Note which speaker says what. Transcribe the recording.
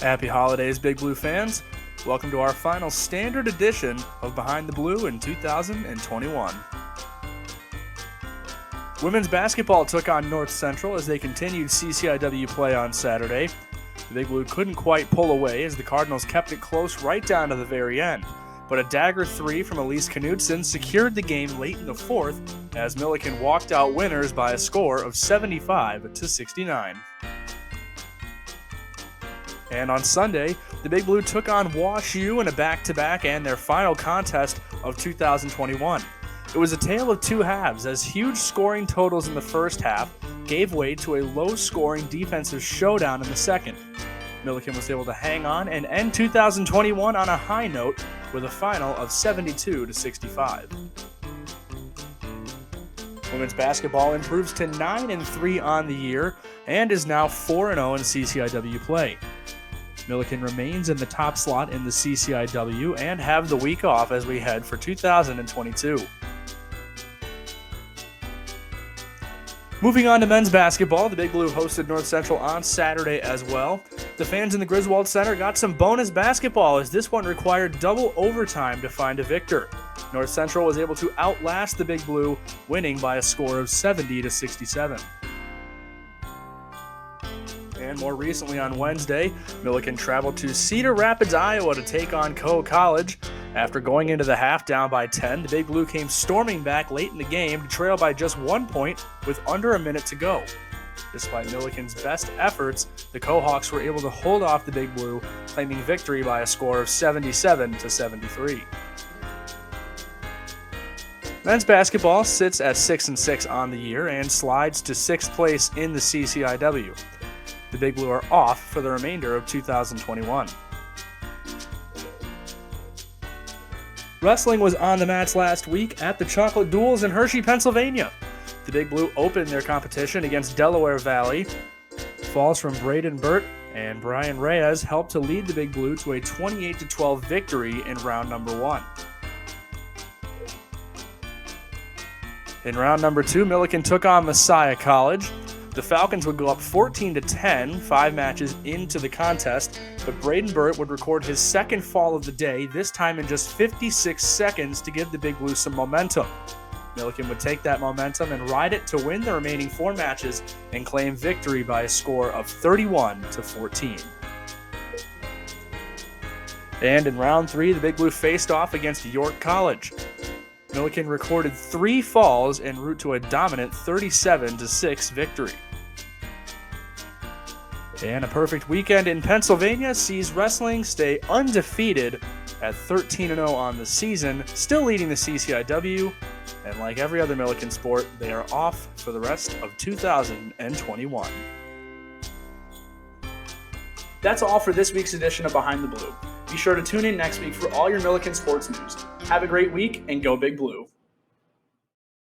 Speaker 1: Happy holidays, Big Blue fans. Welcome to our final standard edition of Behind the Blue in 2021. Women's basketball took on North Central as they continued CCIW play on Saturday. The Big Blue couldn't quite pull away as the Cardinals kept it close right down to the very end. But a dagger three from Elise Knudsen secured the game late in the fourth as Millikin walked out winners by a score of 75-69. And on Sunday, the Big Blue took on Wash U in a back-to-back and their final contest of 2021. It was a tale of two halves as huge scoring totals in the first half gave way to a low-scoring defensive showdown in the second. Millikin was able to hang on and end 2021 on a high note with a final of 72-65. Women's basketball improves to 9-3 on the year and is now 4-0 in CCIW play. Millikin remains in the top slot in the CCIW and have the week off as we head for 2022. Moving on to men's basketball, the Big Blue hosted North Central on Saturday as well. The fans in the Griswold Center got some bonus basketball as this one required double overtime to find a victor. North Central was able to outlast the Big Blue, winning by a score of 70-67. And more recently on Wednesday, Millikin traveled to Cedar Rapids, Iowa to take on Coe College. After going into the half down by 10, the Big Blue came storming back late in the game to trail by just 1 point with under a minute to go. Despite Millikin's best efforts, the Cohawks were able to hold off the Big Blue, claiming victory by a score of 77-73. Men's basketball sits at 6-6 on the year and slides to 6th place in the CCIW. The Big Blue are off for the remainder of 2021. Wrestling was on the mats last week at the Chocolate Duels in Hershey, Pennsylvania. The Big Blue opened their competition against Delaware Valley. Falls from Braden Burt and Brian Reyes helped to lead the Big Blue to a 28-12 victory in round number 1. In round number 2, Millikin took on Messiah College. The Falcons would go up 14-10, 5 matches into the contest, but Braden Burt would record his second fall of the day, this time in just 56 seconds to give the Big Blue some momentum. Millikin would take that momentum and ride it to win the remaining 4 matches and claim victory by a score of 31-14. And in round 3, the Big Blue faced off against York College. Millikin recorded 3 falls en route to a dominant 37-6 victory. And a perfect weekend in Pennsylvania sees wrestling stay undefeated at 13-0 on the season, still leading the CCIW, and like every other Millikin sport, they are off for the rest of 2021. That's all for this week's edition of Behind the Blue. Be sure to tune in next week for all your Millikin sports news. Have a great week and go Big Blue.